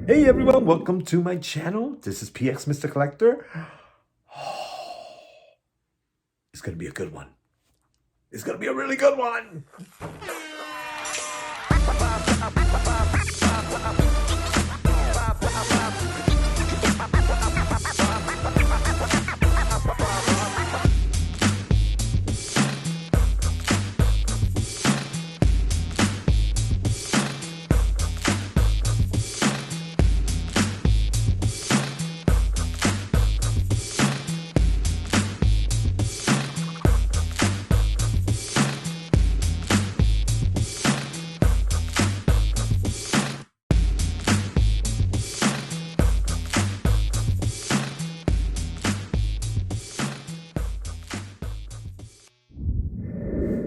Hey everyone, welcome to my channel. This is PX Mr. Collector. It's gonna be a good one. It's gonna be a really good one.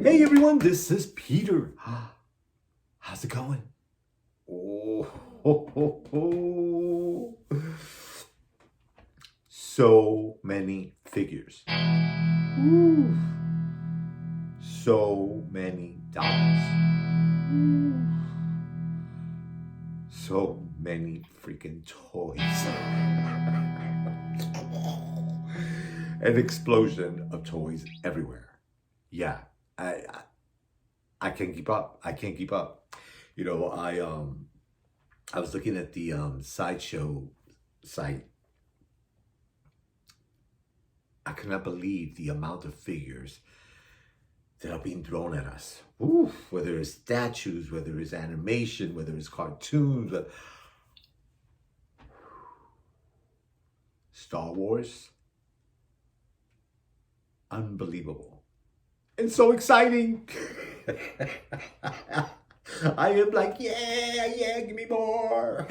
Hey everyone, this is Peter. How's it going? Oh, ho, ho, ho. So many figures. Ooh. So many dolls. Ooh. So many freaking toys. An explosion of toys everywhere. Yeah, I can't keep up. I can't keep up. You know, I was looking at the Sideshow site. I cannot believe the amount of figures that are being thrown at us. Ooh, whether it's statues, whether it's animation, whether it's cartoons, Star Wars. Unbelievable. And so exciting. I am like, yeah, give me more.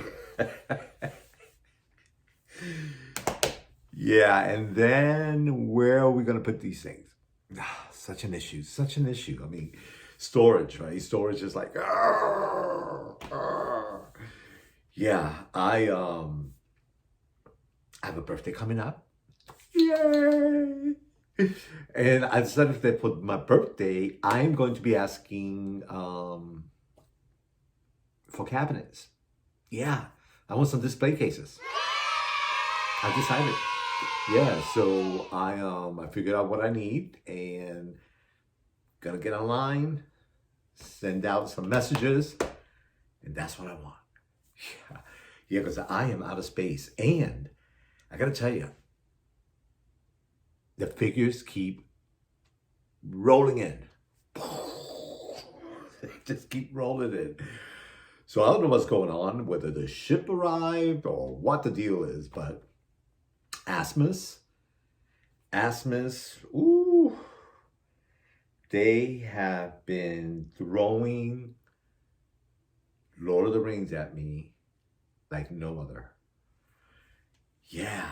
Yeah, and then where are we going to put these things? Such an issue, such an issue. I mean, storage, right? Storage is like, yeah, I have a birthday coming up. Yay! And I decided that for my birthday, I'm going to be asking for cabinets. Yeah, I want some display cases. I decided. Yeah, so I figured out what I need and gonna get online, send out some messages, and that's what I want. Yeah, because I am out of space. And I gotta tell you, the figures keep rolling in. They just keep rolling in. So I don't know what's going on, whether the ship arrived or what the deal is, but Asmus, ooh, they have been throwing Lord of the Rings at me like no other. Yeah.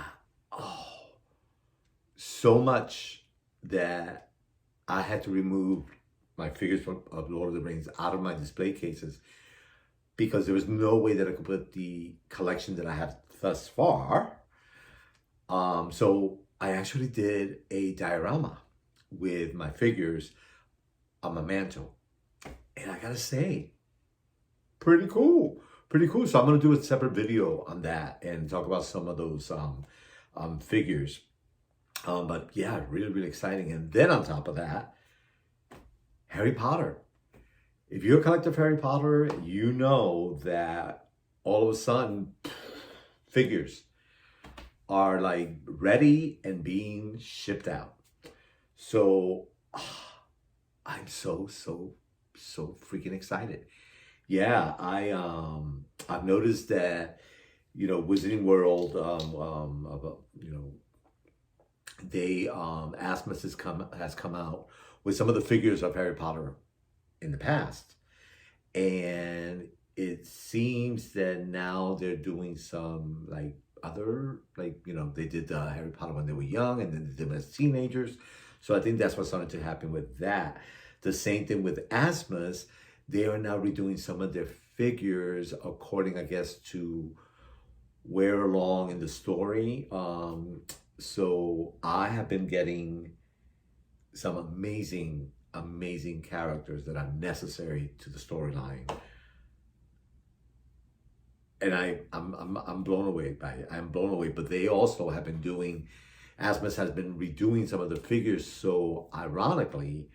Oh, so much that I had to remove my figures of Lord of the Rings out of my display cases because there was no way that I could put the collection that I have thus far. So I actually did a diorama with my figures on my mantle. And I gotta say, pretty cool. Pretty cool. So I'm gonna do a separate video on that and talk about some of those figures. But yeah, really, really exciting. And then on top of that, Harry Potter. If you're a collector of Harry Potter, you know that all of a sudden, figures are like ready and being shipped out. So I'm so freaking excited. Yeah, I've noticed that, you know, Wizarding World, you know, they Asmus has come out with some of the figures of Harry Potter in the past, and it seems that now they're doing some like other, like, you know, they did Harry Potter when they were young, and then they did them as teenagers. So I think that's what's starting to happen with that. The same thing with Asmus. They are now redoing some of their figures according, I guess, to where along in the story. So I have been getting some amazing characters that are necessary to the storyline. and I'm blown away by it. I'm blown away. But they also have been doing, Asmus has been redoing some of the figures. So ironically,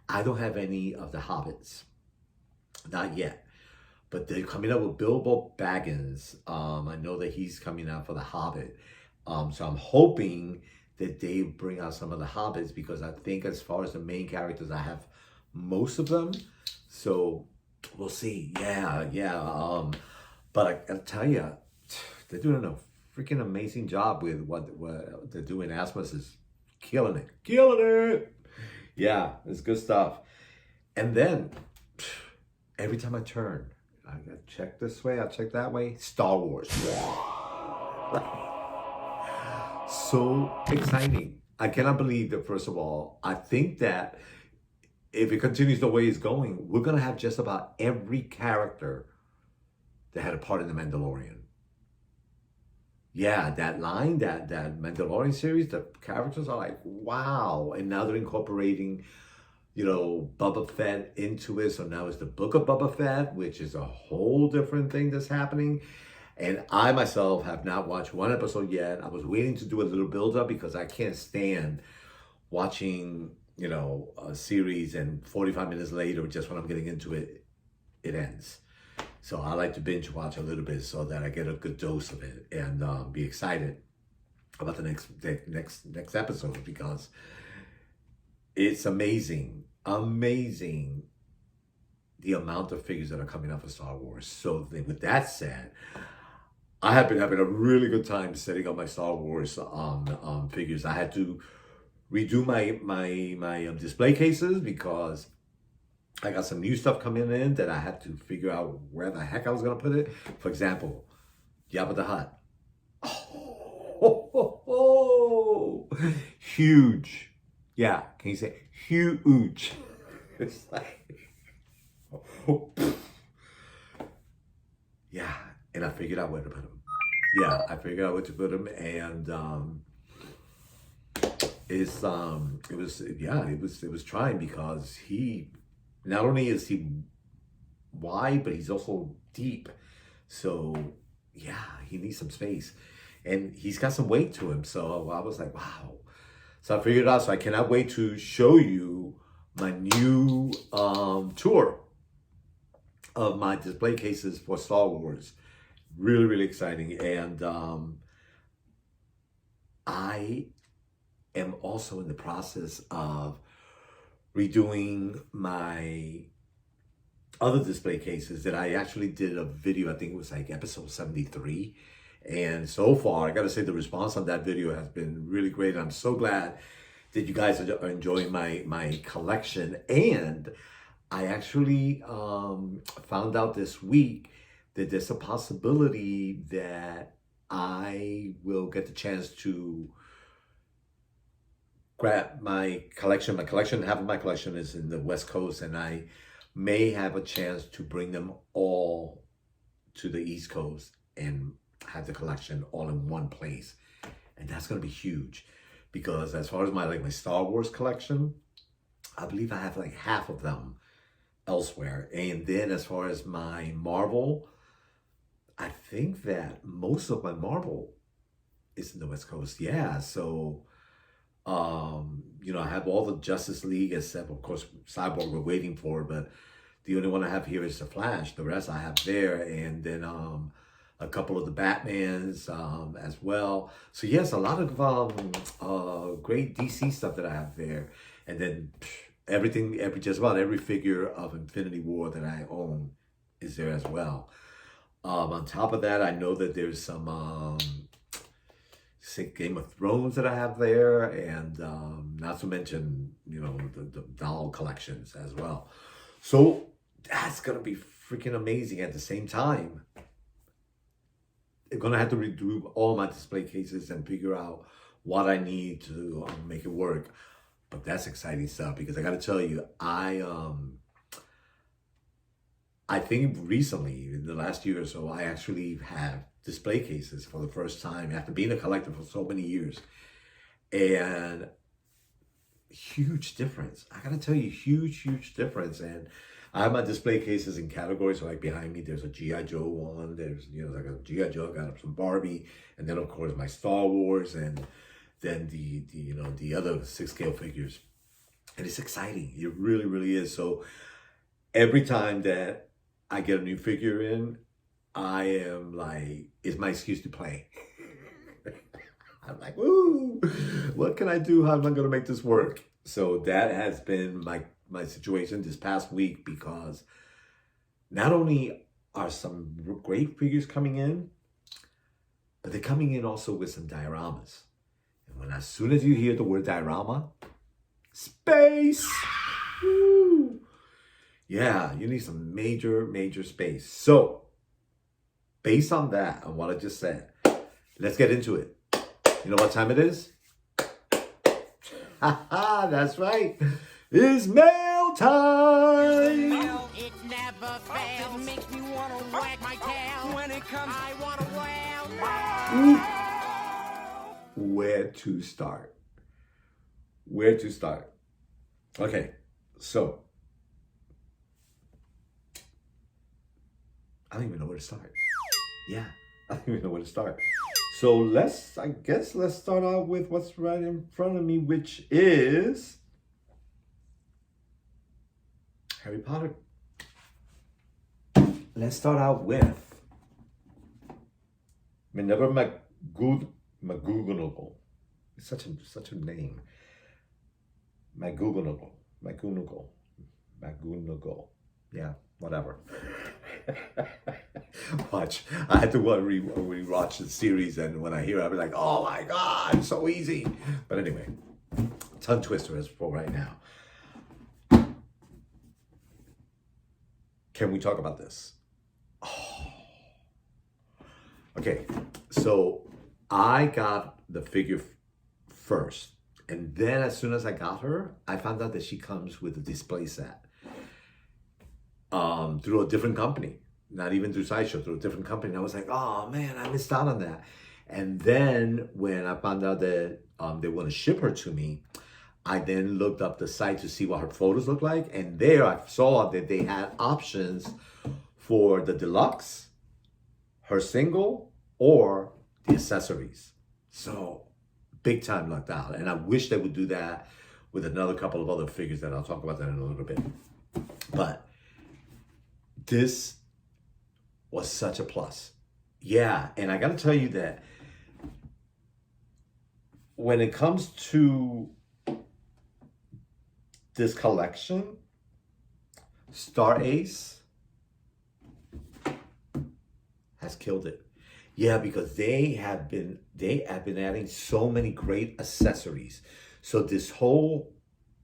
I don't have any of the Hobbits, not yet. But they're coming up with Bilbo Baggins. I know that he's coming out for the Hobbit. So I'm hoping that they bring out some of the Hobbits, because I think as far as the main characters, I have most of them. So we'll see. Yeah. But I gotta tell you, they're doing a freaking amazing job with what they're doing. Asmus is killing it. Yeah, it's good stuff. And then every time I turn, I gotta check this way, I check that way. Star Wars. So exciting. I cannot believe that, first of all, I think that if it continues the way it's going, we're gonna have just about every character that had a part in the Mandalorian. Yeah, that line, that Mandalorian series, the characters are like, wow. And now they're incorporating, Boba Fett into it. So now it's the Book of Boba Fett, which is a whole different thing that's happening. And I myself have not watched one episode yet. I was waiting to do a little build up because I can't stand watching, a series and 45 minutes later, just when I'm getting into it, it ends. So I like to binge watch a little bit so that I get a good dose of it and be excited about the next episode, because it's amazing the amount of figures that are coming out for Star Wars. So with that said, I have been having a really good time setting up my Star Wars figures. I had to redo my display cases because I got some new stuff coming in that I had to figure out where the heck I was going to put it. For example, Jabba the Hutt. Oh, huge. Yeah, can you say huge? It's like, yeah, and I figured out where to put him. Yeah, I figured out where to put him, and it was trying, because he, not only is he wide, but he's also deep. So yeah, he needs some space, and he's got some weight to him. So I was like, wow. So I figured it out. So I cannot wait to show you my new tour of my display cases for Star Wars. Really, really exciting. And I am also in the process of redoing my other display cases that I actually did a video. I think it was like episode 73. And so far, I got to say, the response on that video has been really great. I'm so glad that you guys are enjoying my collection. And I actually found out this week that there's a possibility that I will get the chance to grab my collection. Half of my collection is in the West Coast, and I may have a chance to bring them all to the East Coast and have the collection all in one place. And that's going to be huge, because as far as my Star Wars collection, I believe I have like half of them elsewhere. And then as far as my Marvel, I think that most of my Marvel is in the West Coast. Yeah, so I have all the Justice League, except of course Cyborg we're waiting for, but the only one I have here is the Flash. The rest I have there, and then a couple of the Batmans as well. So yes, a lot of great DC stuff that I have there, and then just about every figure of Infinity War that I own is there as well. On top of that, I know that there's some Game of Thrones that I have there, and not to mention, the doll collections as well. So that's gonna be freaking amazing. At the same time, I'm gonna have to redo all my display cases and figure out what I need to make it work. But that's exciting stuff, because I gotta tell you, I think recently, in the last year or so, I actually have display cases for the first time after being a collector for so many years. And huge difference. I gotta tell you, huge difference. And I have my display cases in categories. So like behind me, there's a G.I. Joe one. There's, like a G.I. Joe, got some Barbie. And then of course my Star Wars, and then the other 6 scale figures. And it's exciting. It really, really is. So every time that I get a new figure in, I am like, it's my excuse to play. I'm like, woo, what can I do? How am I going to make this work? So that has been my situation this past week, because not only are some great figures coming in, but they're coming in also with some dioramas. And as soon as you hear the word diorama, space, woo. Yeah, you need some major, major space. So based on that, on what I just said, let's get into it. You know what time it is? Haha, that's right. It's mail time. It never fails. It makes me want to wag my tail. When it comes, I want to wail. Where to start? Where to start? Okay, so I don't even know where to start. Yeah, I don't even know where to start. So let's start out with what's right in front of me, which is Harry Potter. Let's start out with Minerva McGonagall. It's such a name. McGonagall. Yeah, whatever. Watch. I had to rewatch the series, and when I hear it, I'll be like, oh my God, so easy. But anyway, tongue twister as for right now. Can we talk about this? Oh. Okay, so I got the figure first, and then as soon as I got her, I found out that she comes with a display set. Through a different company, not even through Sideshow, through a different company. And I was like, oh man, I missed out on that. And then when I found out that they want to ship her to me, I then looked up the site to see what her photos look like. And there I saw that they had options for the deluxe, her single, or the accessories. So big time lucked out. And I wish they would do that with another couple of other figures that I'll talk about that in a little bit. But this was such a plus. Yeah, and I got to tell you that when it comes to this collection, Star Ace has killed it. Yeah, because they have been adding so many great accessories. So this whole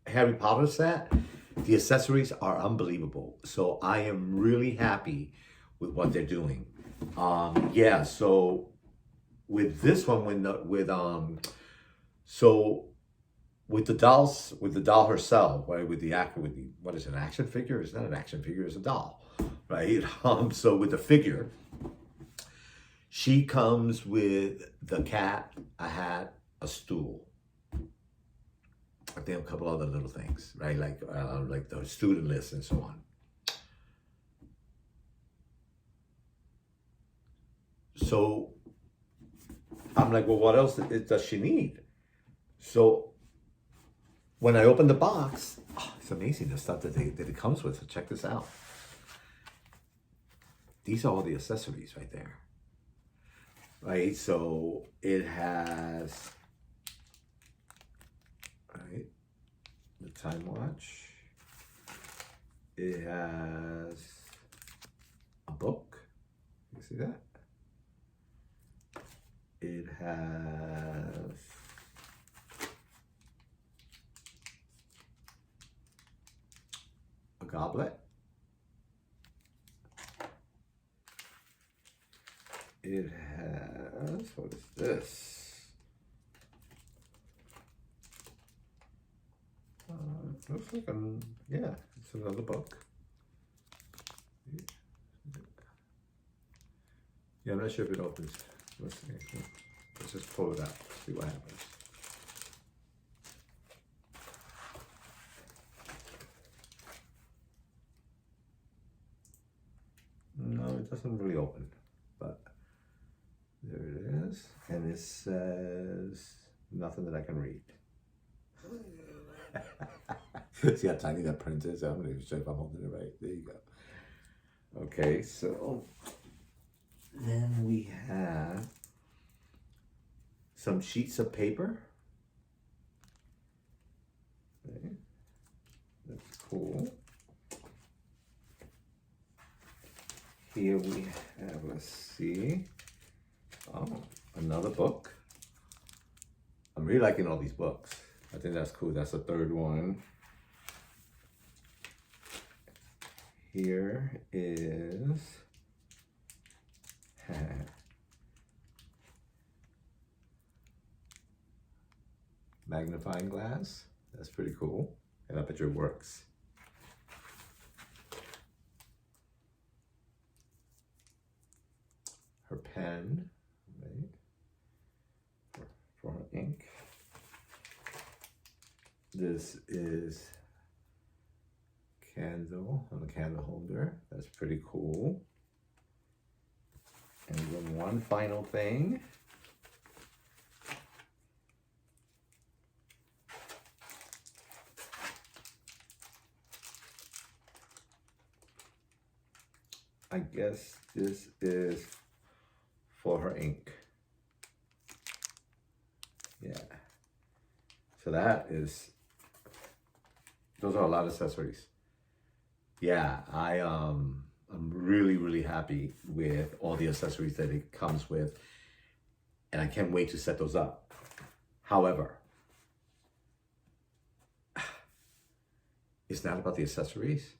Harry Potter set, the accessories are unbelievable. So I am really happy with what they're doing. Yeah, so with this one, with the doll herself, right? What is it, an action figure? It's not an action figure, it's a doll, right? So with the figure, she comes with the cat, a hat, a stool. I think a couple other little things, right? Like the student list and so on. So I'm like, well, what else does she need? So when I opened the box, it's amazing the stuff that it comes with. So check this out. These are all the accessories right there. Right, so it has, right, the time watch. It has a book. You see that? It has a goblet. It has, what is this? Looks like yeah, it's another book. Yeah, I'm not sure if it opens. Let's see. Let's just pull it out, see what happens. it doesn't really open, but there it is. And it says nothing that I can read. See how tiny that print is? I'm not even sure if I'm holding it right. There you go. Okay, so then we have some sheets of paper. Okay. That's cool. Here we have, let's see. Oh, another book. I'm really liking all these books. I think that's cool. That's the third one. Here is Magnifying Glass. That's pretty cool. And I bet you it works. Her pen, right? For her ink. This is candle on the candle holder. That's pretty cool. And then one final thing. I guess this is for her ink. Yeah. So that is, those are a lot of accessories. Yeah, I'm really happy with all the accessories that it comes with, and I can't wait to set those up. However, it's not about the accessories.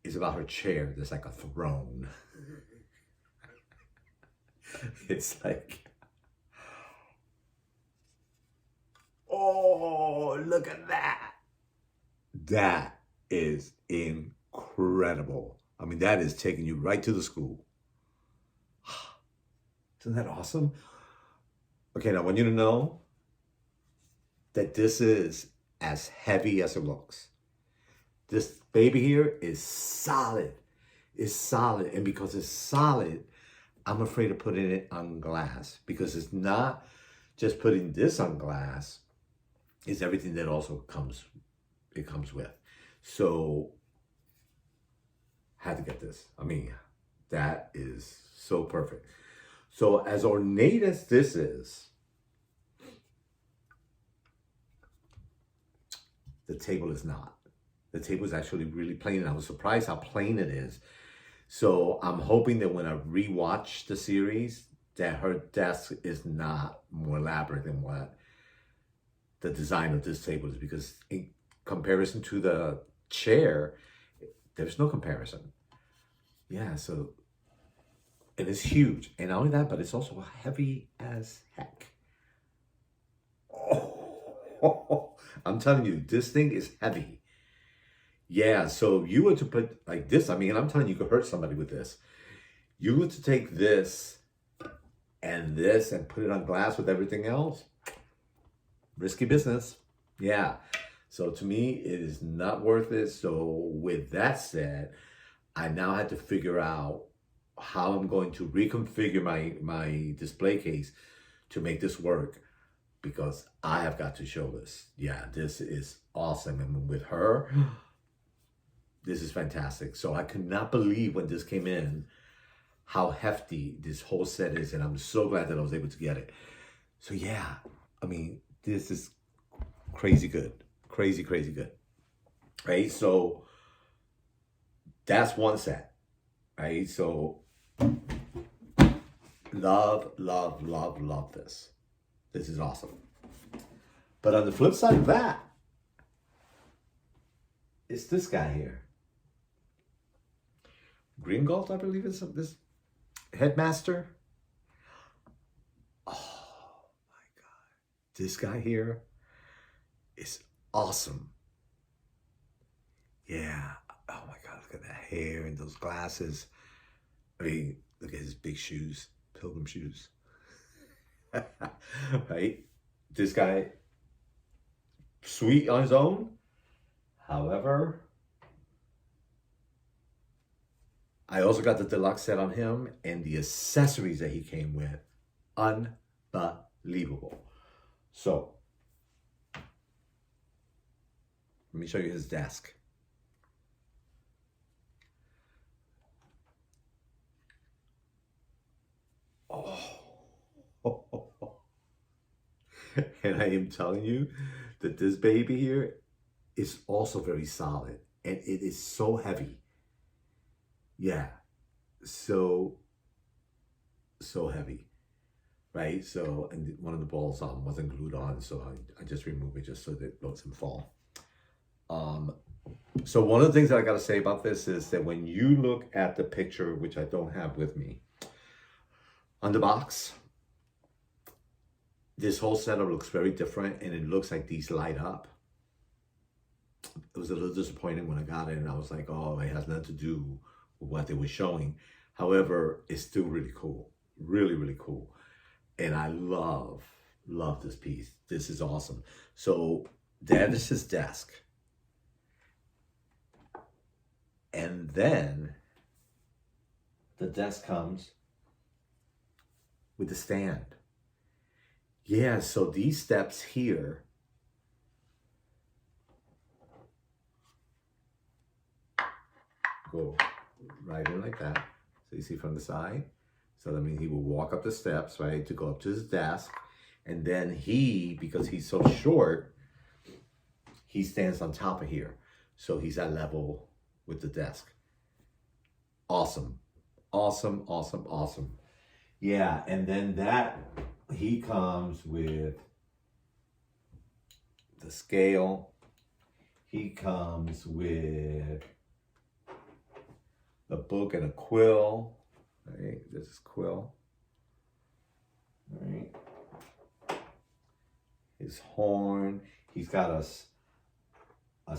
It's about her chair. There's like a throne. It's like, oh, look at that. That is incredible. I mean, that is taking you right to the school. Isn't that awesome? Okay, now I want you to know that this is as heavy as it looks. This baby here is solid. It's solid. And because it's solid, I'm afraid of putting it on glass, because it's not just putting this on glass, it's everything that also comes with. So had to get this. I mean, that is so perfect. So as ornate as this is, the table is not. The table is actually really plain, and I was surprised how plain it is. So I'm hoping that when I rewatch the series, that her desk is not more elaborate than what the design of this table is, because in comparison to the chair, there's no comparison. Yeah, so, and it's huge. And not only that, but it's also heavy as heck. Oh, I'm telling you, this thing is heavy. Yeah, so you were to put like this, I mean, I'm telling you, you could hurt somebody with this. You were to take this and put it on glass with everything else. Risky business. Yeah. So to me, it is not worth it. So with that said, I now had to figure out how I'm going to reconfigure my display case to make this work, because I have got to show this. Yeah, this is awesome. And with her, this is fantastic. So I could not believe when this came in how hefty this whole set is, and I'm so glad that I was able to get it. So yeah, I mean, this is crazy good. Crazy good. Right? So that's one set. Right? So love this. This is awesome. But on the flip side of that, it's this guy here. Gringotts, I believe is this headmaster. Oh my God. This guy here is awesome. Yeah. Oh my God, look at that hair and those glasses. I mean, look at his big shoes, pilgrim shoes. Right? This guy, sweet on his own. However, I also got the deluxe set on him, and the accessories that he came with, unbelievable. So, let me show you his desk. Oh. And I am telling you that this baby here is also very solid, and it is so heavy. Yeah, so heavy, right? So, and one of the balls wasn't glued on, so I just removed it just so that it doesn't fall. So one of the things that I got to say about this is that when you look at the picture, which I don't have with me, on the box, this whole setup looks very different, and it looks like these light up. It was a little disappointing when I got it, and I was like, oh, it has nothing to do with what they were showing. However, it's still really cool. Really, really cool. And I love this piece. This is awesome. So that is his desk. And then the desk comes with the stand. Yeah, so these steps here go right in like that. So you see from the side. So that means he will walk up the steps, right, to go up to his desk. And then he, because he's so short, he stands on top of here. So he's at level with the desk. Awesome. Awesome, awesome, awesome. Yeah, and then that, he comes with the scale. He comes with a book and a quill. Right, this is quill. All right. His horn. He's got a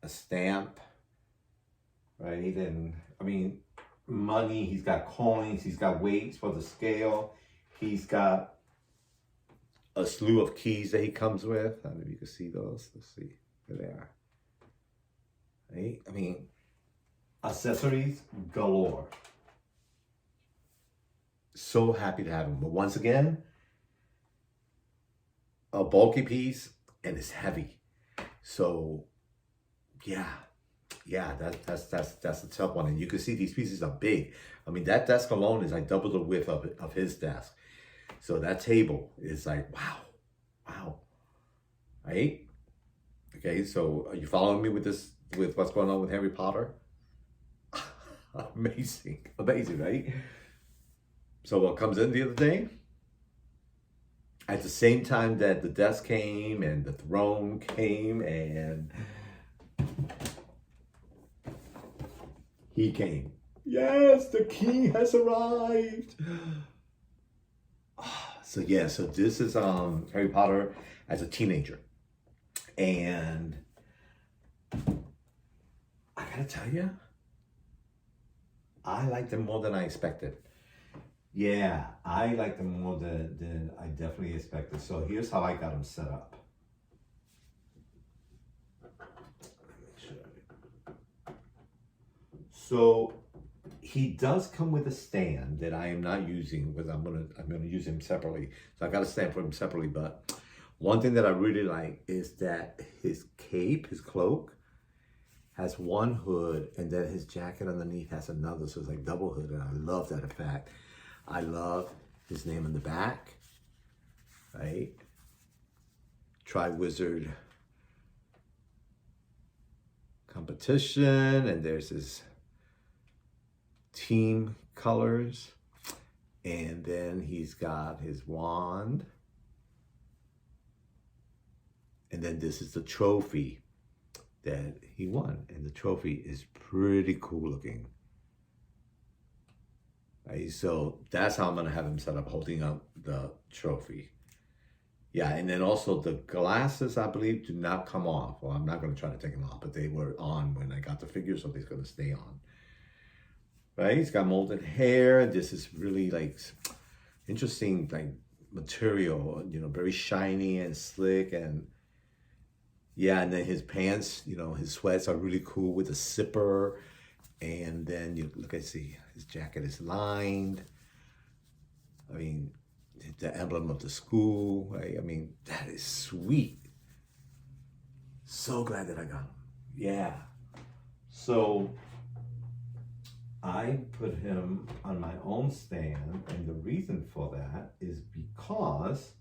stamp. Right, and I mean, money. He's got coins. He's got weights for the scale. He's got a slew of keys that he comes with. I don't know if you can see those. Let's see. There they are. Right? I mean, accessories galore. So happy to have him. But once again, a bulky piece, and it's heavy. So, yeah, that's a tough one. And you can see these pieces are big. I mean, that desk alone is like double the width of his desk. So that table is like, wow, right? Okay, so are you following me with this, with what's going on with Harry Potter? Amazing, right? So what comes in the other day, at the same time that the desk came and the throne came and he came. Yes, the king has arrived. So yeah, so this is Harry Potter as a teenager. And I gotta tell you, I liked them more than I expected. Yeah, I liked them more than I definitely expected. So here's how I got them set up. So he does come with a stand that I am not using because I'm gonna use him separately. So I got a stand for him separately. But one thing that I really like is that his cape, his cloak, has one hood, and then his jacket underneath has another. So it's like double hood, and I love that effect. I love his name in the back, right? Tri-Wizard competition, and there's his team colors, and then he's got his wand, and then this is the trophy that he won, and the trophy is pretty cool looking. Right, so that's how I'm gonna have him set up, holding up the trophy. Yeah, and then also the glasses, I believe, do not come off. Well, I'm not gonna try to take them off, but they were on when I got the figure, so they're gonna stay on. Right, he's got molded hair. This is really like interesting, like material, you know, very shiny and slick, and yeah, and then his pants, you know, his sweats are really cool with a zipper. And then you look at, see, his jacket is lined. I mean, the emblem of the school, right? I mean, that is sweet. So glad that I got him. Yeah. So I put him on my own stand, and the reason for that is because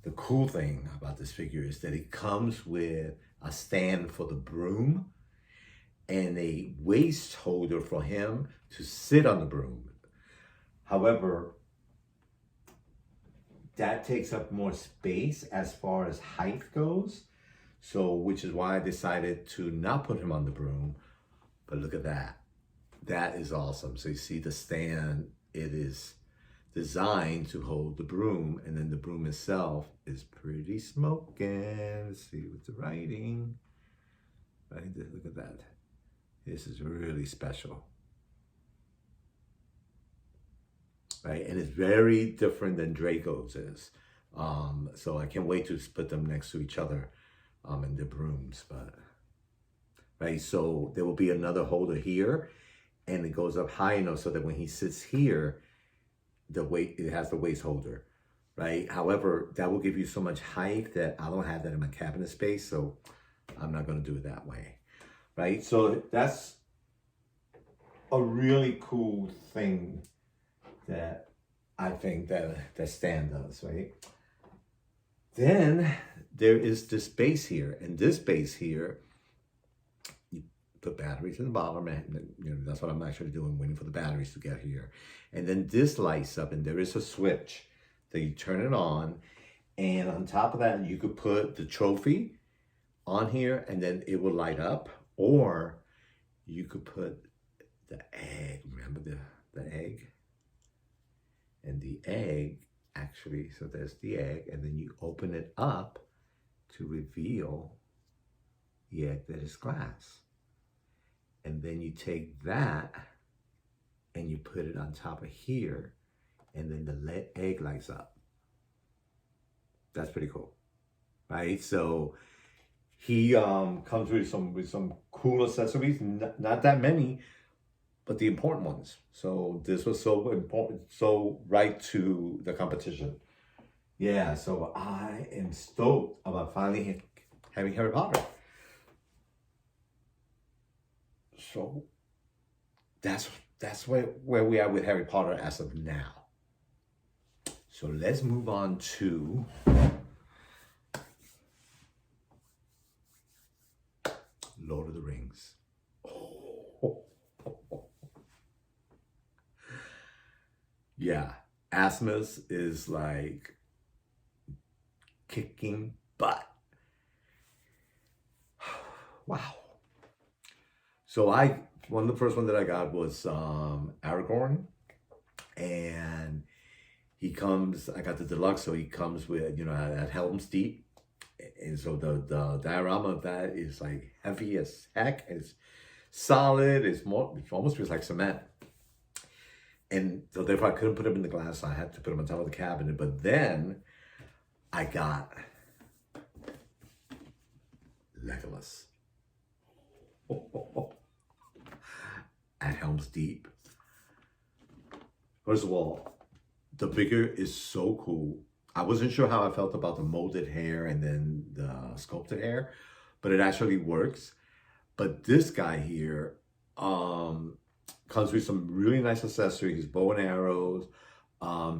the cool thing about this figure is that it comes with a stand for the broom and a waist holder for him to sit on the broom. However, that takes up more space as far as height goes. So, which is why I decided to not put him on the broom. But look at that. That is awesome. So you see the stand, it is designed to hold the broom, and then the broom itself is pretty smoking. Let's see with the writing. Right, look at that. This is really special. Right, and it's very different than Draco's is. So I can't wait to put them next to each other in the brooms. But right, so there will be another holder here, and it goes up high enough so that when he sits here, it has the waist holder, right? However, that will give you so much height that I don't have that in my cabinet space, so I'm not going to do it that way, right? So that's a really cool thing that I think that stand does, right? Then there is this base here, and this base here, you put batteries in the bottom, and you know, that's what I'm actually doing, waiting for the batteries to get here. And then this lights up, and there is a switch that you turn it on, and on top of that, you could put the trophy on here, and then it will light up, or you could put the egg. Remember the egg? And the egg, actually, so there's the egg, and then you open it up to reveal the egg that is glass. And then you take that and you put it on top of here, and then the egg lights up. That's pretty cool, right? So he comes with some cool accessories, not that many, but the important ones. So this was so important, so right to the competition. Yeah, so I am stoked about finally having Harry Potter. So that's where we are with Harry Potter as of now. So let's move on to Lord of the Rings. Yeah, Asmus is like kicking butt. Wow. So one of the first one that I got was Aragorn, and he comes, I got the deluxe, so he comes with, you know, at Helm's Deep. And so the diorama of that is like heavy as heck. It's solid. It almost feels like cement. And so therefore I couldn't put him in the glass, so I had to put him on top of the cabinet. But then I got Legolas at Helm's Deep. First of all, the figure is so cool. I wasn't sure how I felt about the molded hair and then the sculpted hair, but it actually works. But this guy here comes with some really nice accessories, bow and arrows.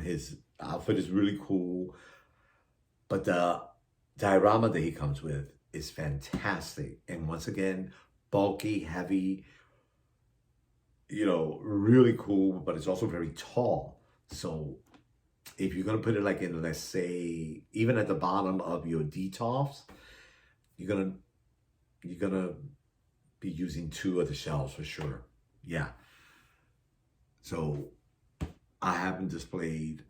His outfit is really cool. But the diorama that he comes with is fantastic. And once again, bulky, heavy, you know, really cool, but it's also very tall. So if you're going to put it like in, let's say, even at the bottom of your DTOFs, you're going to be using two of the shelves for sure. Yeah. So I haven't displayed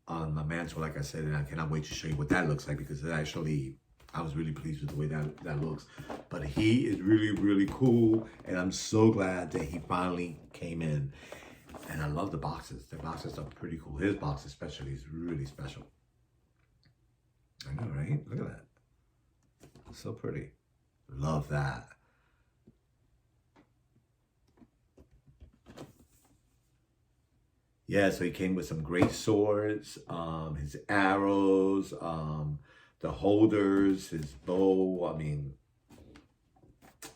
on my mantle, like I said, and I cannot wait to show you what that looks like, because it actually, I was really pleased with the way that looks. But he is really, really cool, and I'm so glad that he finally came in. And I love the boxes. The boxes are pretty cool. His box especially is really special. I know, right? Look at that. So pretty. Love that. Yeah, so he came with some great swords, his arrows, the holders, his bow. I mean,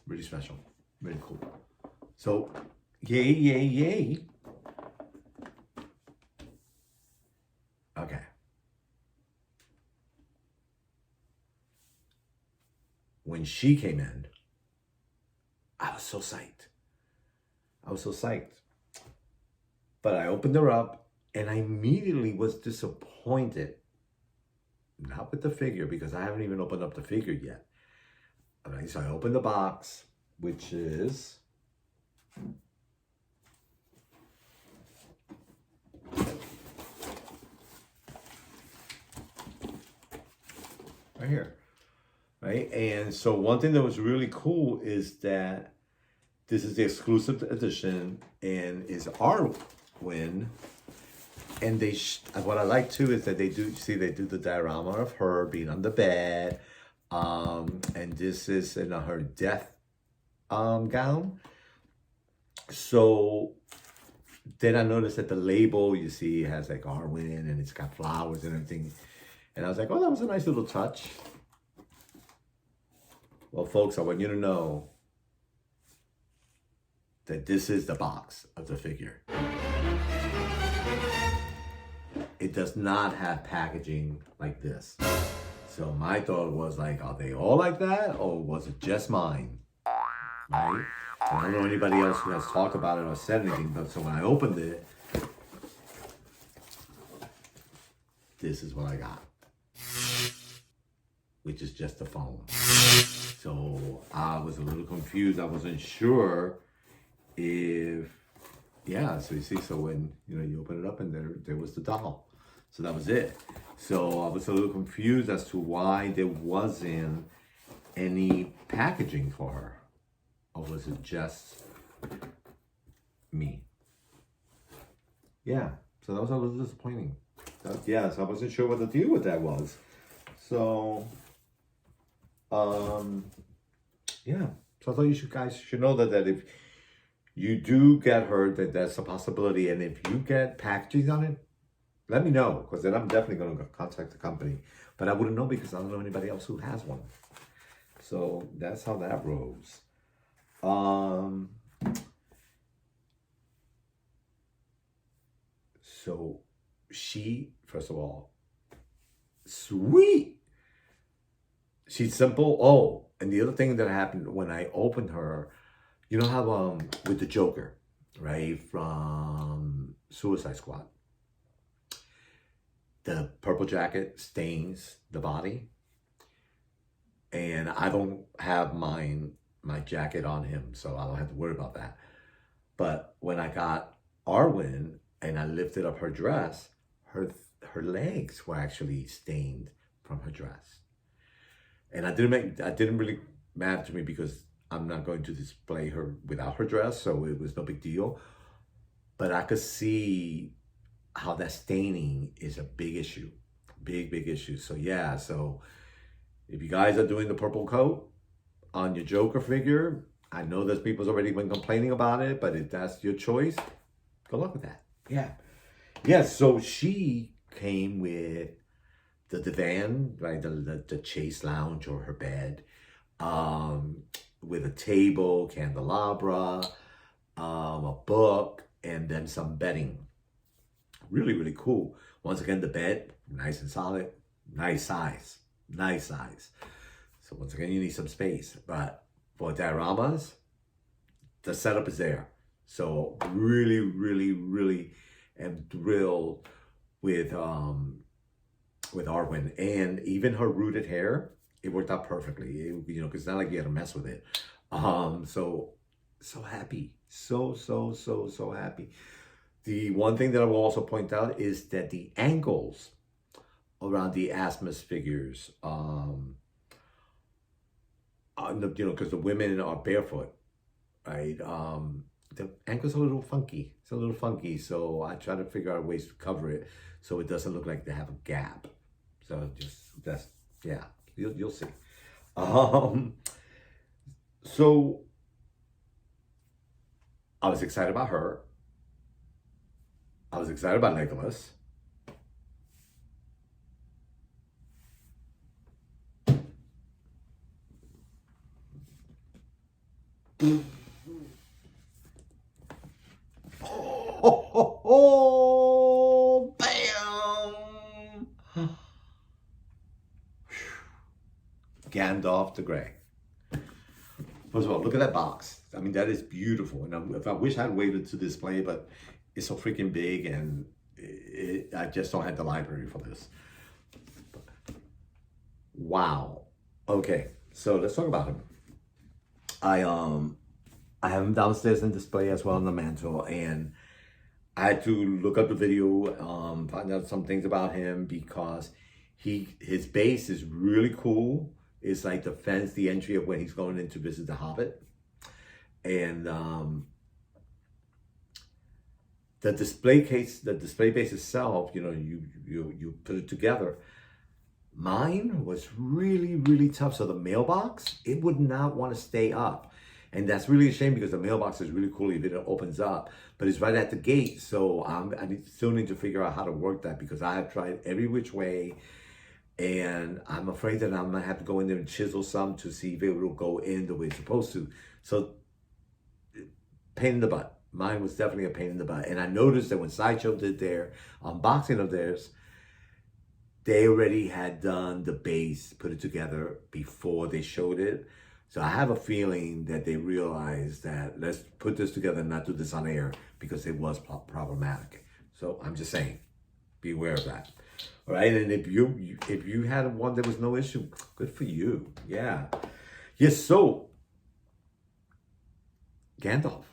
really special, really cool. So, yay, yay, yay. Okay. When she came in, I was so psyched. I was so psyched. But I opened her up and I immediately was disappointed. Not with the figure, because I haven't even opened up the figure yet. All right, so I opened the box, which is right here, right? And so one thing that was really cool is that this is the exclusive edition and is Arwen. And what I like too is that they do the diorama of her being on the bed, and this is in her death gown. So then I noticed that the label, you see, has like Arwen and it's got flowers and everything. And I was like, oh, that was a nice little touch. Well, folks, I want you to know that this is the box of the figure. It does not have packaging like this. So my thought was like, are they all like that? Or was it just mine? Right? I don't know anybody else who has talked about it or said anything, but so when I opened it, this is what I got. Which is just the foam. So I was a little confused. I wasn't sure if, yeah, so you see, so when, you open it up and there was the doll. So that was it. So I was a little confused as to why there wasn't any packaging for her. Or was it just me? Yeah, so that was a little disappointing. So I wasn't sure what the deal with that was. So, yeah. So I thought you guys should know that if you do get her, that's a possibility. And if you get packaging on it, let me know, because then I'm definitely going to contact the company. But I wouldn't know because I don't know anybody else who has one. So that's how that rolls. So she, first of all, sweet. She's simple. Oh, and the other thing that happened when I opened her, you know how with the Joker, right, from Suicide Squad, the purple jacket stains the body, and I don't have my jacket on him, so I don't have to worry about that. But when I got Arwen and I lifted up her dress, her legs were actually stained from her dress, and I didn't really matter to me because I'm not going to display her without her dress, so it was no big deal. But I could see how that staining is a big issue. Big issue. So yeah, so if you guys are doing the purple coat on your Joker figure, I know there's people's already been complaining about it, but if that's your choice, good luck with that. Yeah. Yeah, so she came with the divan, right? The chase lounge or her bed, with a table, candelabra, a book, and then some bedding. Really, really cool. Once again, the bed, nice and solid, nice size. So once again, you need some space. But for dioramas, the setup is there. So really, really, really am thrilled with Arwen. And even her rooted hair, it worked out perfectly. Because it's not like you had to mess with it. So happy. So happy. The one thing that I will also point out is that the ankles around the Asmus figures, because the women are barefoot, right? The ankles are a little funky. It's a little funky, so I try to figure out ways to cover it so it doesn't look like they have a gap. So you'll see. So I was excited about her. I was excited about Nicholas. Oh, bam! Gandalf the Grey. First of all, look at that box. I mean, that is beautiful. And if I wish I'd waited to display, but it's so freaking big, and I just don't have the library for this. Wow. Okay, so let's talk about him. I have him downstairs in display as well on the mantle, and I had to look up the video, find out some things about him, because his base is really cool. It's like the fence, the entry of when he's going in to visit the Hobbit. And the display case, the display base itself, you know, you put it together. Mine was really, really tough. So the mailbox, it would not want to stay up. And that's really a shame, because the mailbox is really cool if it opens up, but it's right at the gate. So I still need to figure out how to work that, because I have tried every which way, and I'm afraid that I'm gonna have to go in there and chisel some to see if it will go in the way it's supposed to. So pain in the butt. Mine was definitely a pain in the butt. And I noticed that when Sideshow did their unboxing of theirs, they already had done the base, put it together before they showed it. So I have a feeling that they realized that let's put this together and not do this on air, because it was problematic. So I'm just saying, be aware of that. All right, and if you had one that was no issue, good for you. Yeah. Yes, so Gandalf.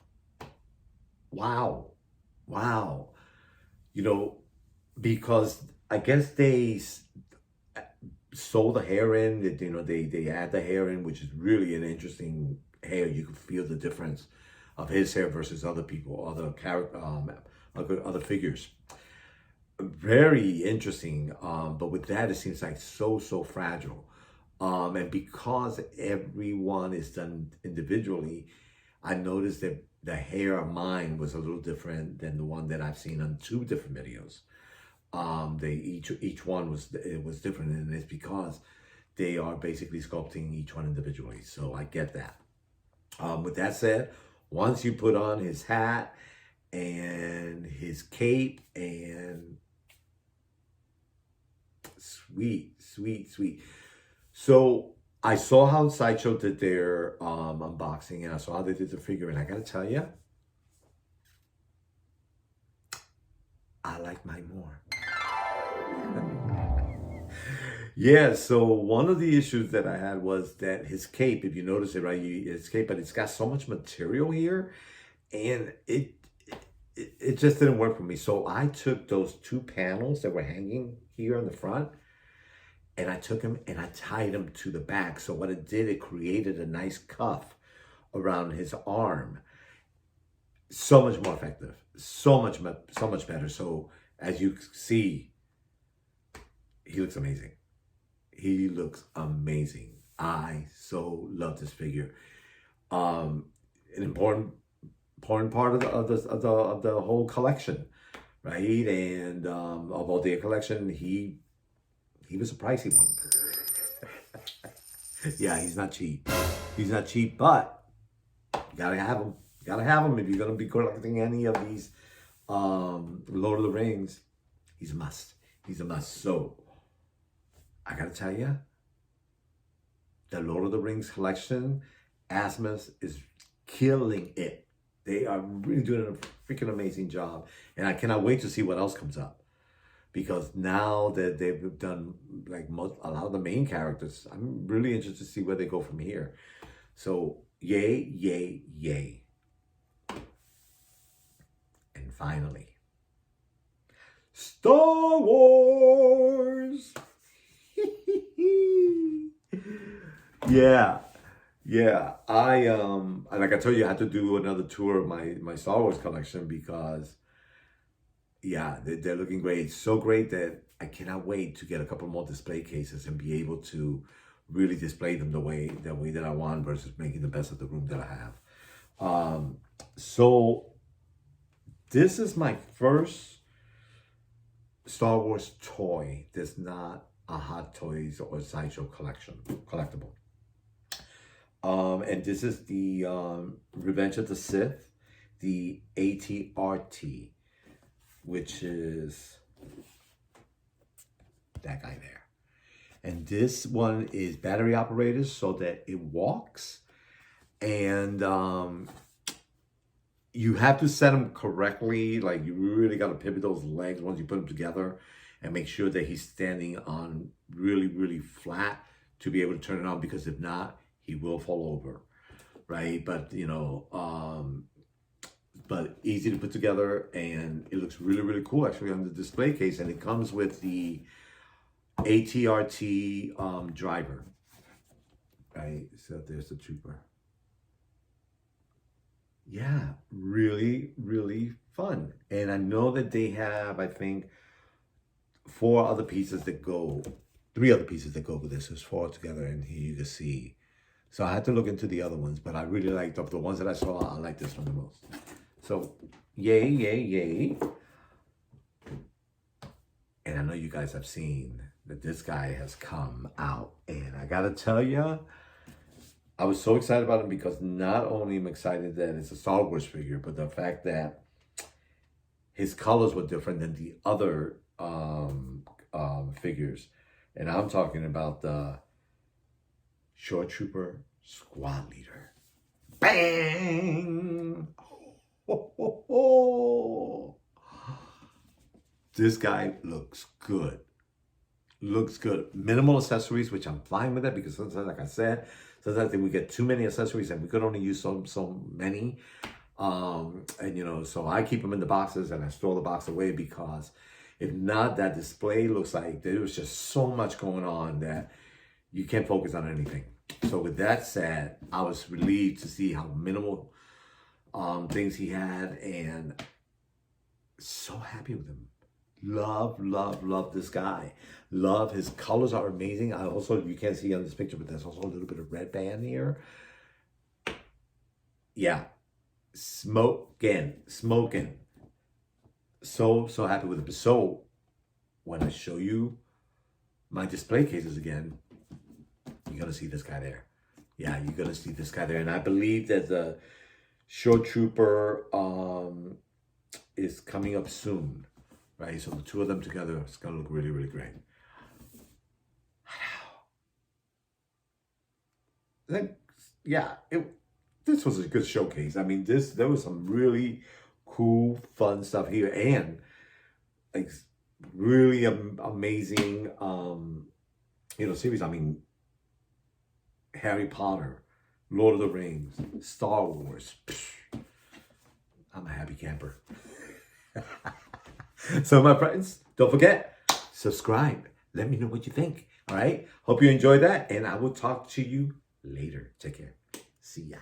Wow. Wow. You know, because I guess they sew the hair in, you know, they add the hair in, which is really an interesting hair. You can feel the difference of his hair versus other people, other figures. Very interesting, but with that, it seems like so fragile. And because everyone is done individually, I noticed that the hair of mine was a little different than the one that I've seen on 2 different videos. Each one was different, and it's because they are basically sculpting each one individually. So I get that. With that said, once you put on his hat and his cape, and sweet. So I saw how Sideshow did their unboxing, and I saw how they did the figure, and I gotta tell you, I like mine more. Yeah, so one of the issues that I had was that his cape, if you notice it, right, his cape, but it's got so much material here, and it just didn't work for me. So I took those 2 panels that were hanging here in the front, and I took them and I tied them to the back. So what it did, it created a nice cuff around his arm. So much more effective, so much better. So as you see, he looks amazing. He looks amazing. I so love this figure. An important part of the whole collection, right? And of all the collection, he was a pricey one. Yeah, he's not cheap. He's not cheap, but you gotta have him. You gotta have him if you're gonna be collecting any of these Lord of the Rings. He's a must. He's a must. So I gotta tell you, the Lord of the Rings collection, Asmus is killing it. They are really doing a freaking amazing job, and I cannot wait to see what else comes up. Because now that they've done like a lot of the main characters, I'm really interested to see where they go from here. So yay, yay, yay. And finally, Star Wars. Yeah. Like I told you, I had to do another tour of my Star Wars collection, because yeah, they're looking great. So great that I cannot wait to get a couple more display cases and be able to really display them the way that I want, versus making the best of the room that I have. So this is my first Star Wars toy. There's not a Hot Toys or Sideshow collectible. And this is the Revenge of the Sith, the ATRT, which is that guy there. And this one is battery operated so that it walks. And you have to set him correctly. Like, you really got to pivot those legs once you put them together and make sure that he's standing on really, really flat to be able to turn it on, because if not, he will fall over, right? But, you know, but easy to put together, and it looks really, really cool actually on the display case. And it comes with the ATRT driver, right? So there's the trooper. Yeah, really, really fun. And I know that they have, I think, 3 other pieces that go with this. There's 4 together, and here you can see. So I had to look into the other ones, but I really liked, of the ones that I saw, I like this one the most. So, yay, yay, yay. And I know you guys have seen that this guy has come out. And I gotta tell you, I was so excited about him because not only am I excited that it's a Star Wars figure, but the fact that his colors were different than the other figures. And I'm talking about the Shore Trooper Squad Leader. Bang! Oh, oh, oh. This guy looks good. Looks good. Minimal accessories, which I'm fine with that, because sometimes, like I said, sometimes we get too many accessories and we could only use so many. And, you know, so I keep them in the boxes and I store the box away, because if not, that display looks like there was just so much going on that you can't focus on anything. So with that said, I was relieved to see how minimal things he had, and so happy with him. Love, love, love this guy. Love, his colors are amazing. I also, you can't see on this picture, but there's also a little bit of red band here. Yeah, smoking. So happy with it. So when I show you my display cases again, you're gonna see this guy there. Yeah, you're gonna see this guy there. And I believe that the Shore Trooper is coming up soon, right? So the 2 of them together, it's gonna look really, really great. This was a good showcase. I mean, there was some really cool, fun stuff here, and like really amazing, series. I mean, Harry Potter, Lord of the Rings, Star Wars. I'm a happy camper. So my friends, don't forget, subscribe. Let me know what you think. All right. Hope you enjoyed that, and I will talk to you later. Take care. See ya.